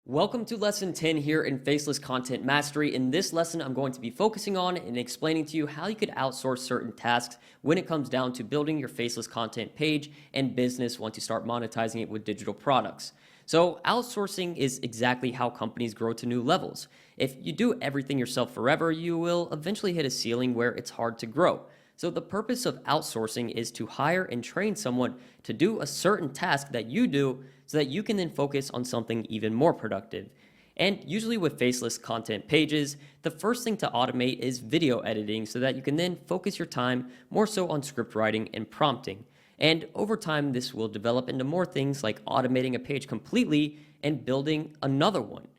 Welcome to lesson 10 here in Faceless Content Mastery. In this lesson, I'm going to be focusing on and explaining to you how you could outsource certain tasks when it comes down to building your faceless content page and business once you start monetizing it with digital products. So outsourcing is exactly how companies grow to new levels. If you do everything yourself forever, you will eventually hit a ceiling where it's hard to grow. So the purpose of outsourcing is to hire and train someone to do a certain task that you do so that you can then focus on something even more productive. And usually with faceless content pages, the first thing to automate is video editing so that you can then focus your time more so on script writing and prompting. And over time, this will develop into more things like automating a page completely and building another one.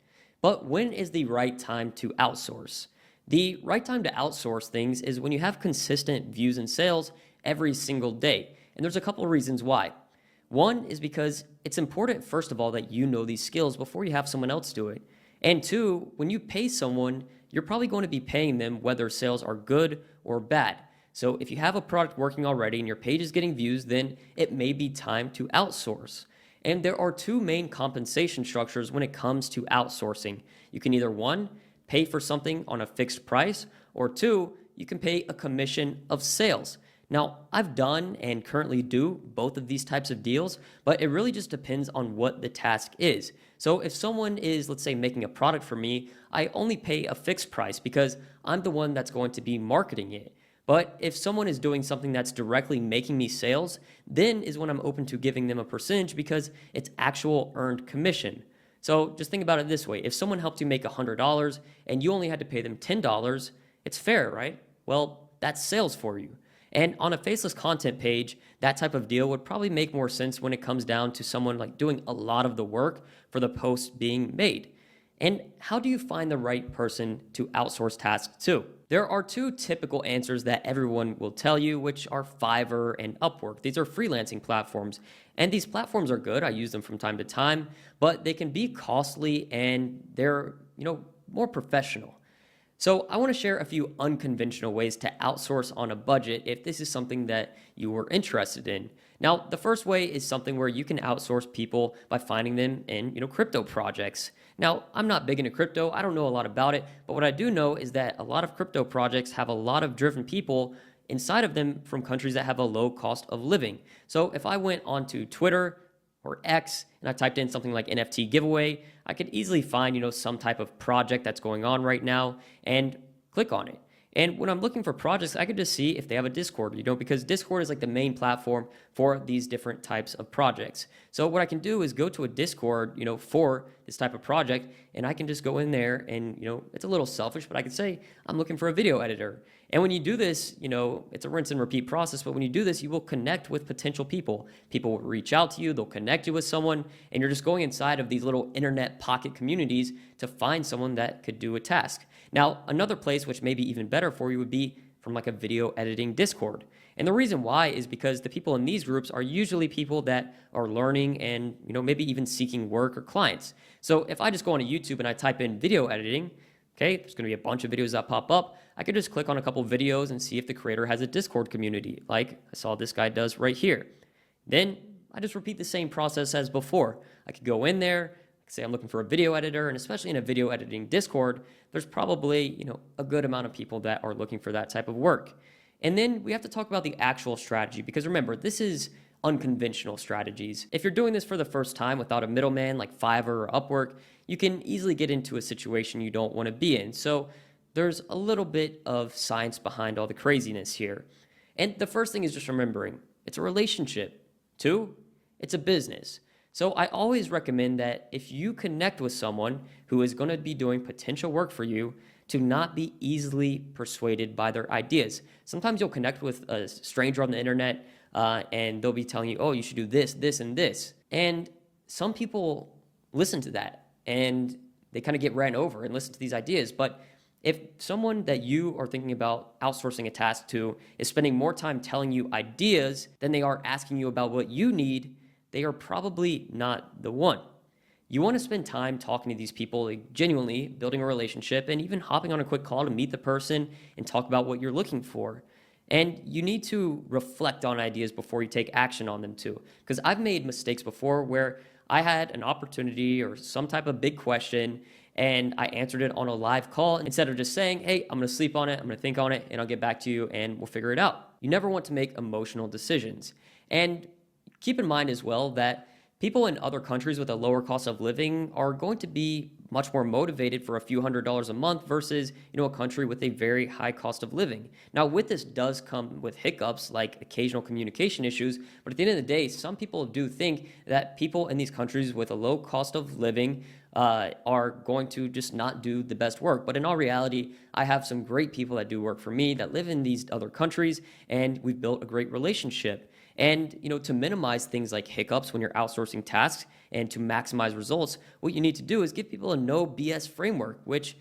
But when is the right time to outsource? The right time to outsource things is when you have consistent views and sales every single day. And there's a couple of reasons why. One is because it's important, first of all, that you know these skills before you have someone else do it. And two, when you pay someone, you're probably going to be paying them whether sales are good or bad. So if you have a product working already and your page is getting views, then it may be time to outsource. And there are two main compensation structures when it comes to outsourcing. You can either, one, pay for something on a fixed price, or two, you can pay a commission of sales. Now, I've done and currently do both of these types of deals, but it really just depends on what the task is. So if someone is, let's say, making a product for me, I only pay a fixed price because I'm the one that's going to be marketing it. But if someone is doing something that's directly making me sales, then is when I'm open to giving them a percentage because it's actual earned commission. So just think about it this way. If someone helped you make $100 and you only had to pay them $10, it's fair, right? Well, that's sales for you. And on a faceless content page, that type of deal would probably make more sense when it comes down to someone like doing a lot of the work for the post being made. And how do you find the right person to outsource tasks to? There are two typical answers that everyone will tell you, which are Fiverr and Upwork. These are freelancing platforms, and these platforms are good. I use them from time to time, but they can be costly and they're, more professional. So I want to share a few unconventional ways to outsource on a budget if this is something that you were interested in. Now, the first way is something where you can outsource people by finding them in, crypto projects. Now, I'm not big into crypto. I don't know a lot about it, but what I do know is that a lot of crypto projects have a lot of driven people inside of them from countries that have a low cost of living. So if I went onto Twitter or X, and I typed in something like NFT giveaway, I could easily find, some type of project that's going on right now and click on it. And when I'm looking for projects, I could just see if they have a Discord, because Discord is like the main platform for these different types of projects. So what I can do is go to a Discord, for this type of project, and I can just go in there and, it's a little selfish, but I could say, I'm looking for a video editor. And when you do this, it's a rinse and repeat process, but when you do this, you will connect with potential people. People will reach out to you, they'll connect you with someone, and you're just going inside of these little internet pocket communities to find someone that could do a task. Now, another place which may be even better for you would be from like a video editing Discord. And the reason why is because the people in these groups are usually people that are learning and, maybe even seeking work or clients. So if I just go on YouTube and I type in video editing, okay, there's going to be a bunch of videos that pop up. I could just click on a couple videos and see if the creator has a Discord community, like I saw this guy does right here. Then I just repeat the same process as before. I could go in there, say I'm looking for a video editor, and especially in a video editing Discord, there's probably, a good amount of people that are looking for that type of work. And then we have to talk about the actual strategy, because remember, this is unconventional strategies. If you're doing this for the first time without a middleman like Fiverr or Upwork, you can easily get into a situation you don't want to be in. So there's a little bit of science behind all the craziness here. And the first thing is just remembering, it's a relationship. Two, it's a business. So I always recommend that if you connect with someone who is going to be doing potential work for you, to not be easily persuaded by their ideas. Sometimes you'll connect with a stranger on the internet and they'll be telling you, oh, you should do this, this, and this. And some people listen to that and they kind of get ran over and listen to these ideas. But if someone that you are thinking about outsourcing a task to is spending more time telling you ideas than they are asking you about what you need, they are probably not the one. You want to spend time talking to these people, like genuinely building a relationship and even hopping on a quick call to meet the person and talk about what you're looking for. And you need to reflect on ideas before you take action on them too. Because I've made mistakes before where I had an opportunity or some type of big question and I answered it on a live call instead of just saying, hey, I'm going to sleep on it, I'm going to think on it, and I'll get back to you and we'll figure it out. You never want to make emotional decisions. And keep in mind as well that people in other countries with a lower cost of living are going to be much more motivated for a few $100s a month versus, a country with a very high cost of living. Now, with this does come with hiccups like occasional communication issues, but at the end of the day, some people do think that people in these countries with a low cost of living are going to just not do the best work. But in all reality, I have some great people that do work for me that live in these other countries, and we've built a great relationship. And, to minimize things like hiccups when you're outsourcing tasks and to maximize results, what you need to do is give people a no BS framework, which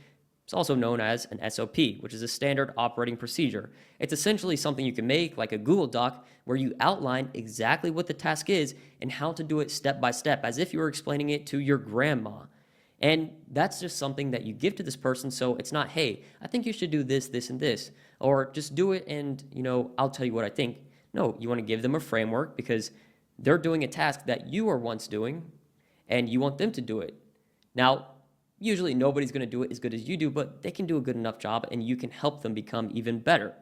is also known as an SOP, which is a standard operating procedure. It's essentially something you can make like a Google Doc where you outline exactly what the task is and how to do it step by step, as if you were explaining it to your grandma. And that's just something that you give to this person. So it's not, hey, I think you should do this, this, and this, or just do it and, I'll tell you what I think. No, you want to give them a framework because they're doing a task that you were once doing and you want them to do it. Now, usually nobody's going to do it as good as you do, but they can do a good enough job and you can help them become even better.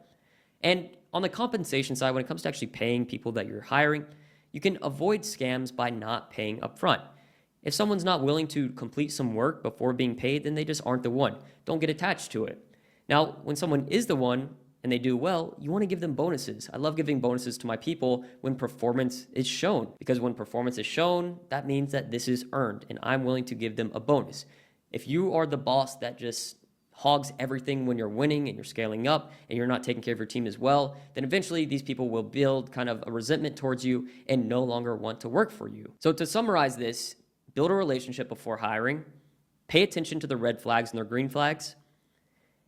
And on the compensation side, when it comes to actually paying people that you're hiring, you can avoid scams by not paying upfront. If someone's not willing to complete some work before being paid, then they just aren't the one. Don't get attached to it. Now, when someone is the one, and they do well, you want to give them bonuses. I love giving bonuses to my people when performance is shown, because when performance is shown, that means that this is earned and I'm willing to give them a bonus. If you are the boss that just hogs everything when you're winning and you're scaling up and you're not taking care of your team as well, then eventually these people will build kind of a resentment towards you and no longer want to work for you. So to summarize this, build a relationship before hiring, pay attention to the red flags and their green flags,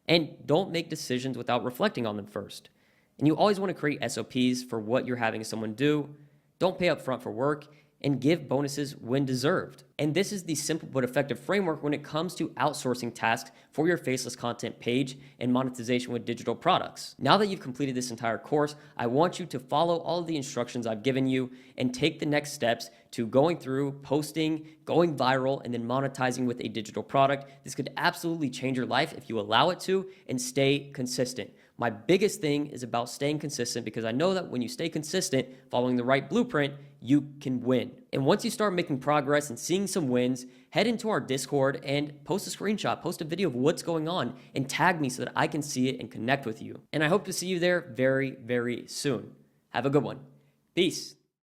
and don't make decisions without reflecting on them first. And you always want to create SOPs for what you're having someone do. Don't pay up front for work and give bonuses when deserved. And this is the simple but effective framework when it comes to outsourcing tasks for your faceless content page and monetization with digital products. Now that you've completed this entire course, I want you to follow all of the instructions I've given you and take the next steps to going through, posting, going viral, and then monetizing with a digital product. This could absolutely change your life if you allow it to and stay consistent. My biggest thing is about staying consistent because I know that when you stay consistent, following the right blueprint, you can win. And once you start making progress and seeing some wins, head into our Discord and post a screenshot, post a video of what's going on and tag me so that I can see it and connect with you. And I hope to see you there very, very soon. Have a good one. Peace.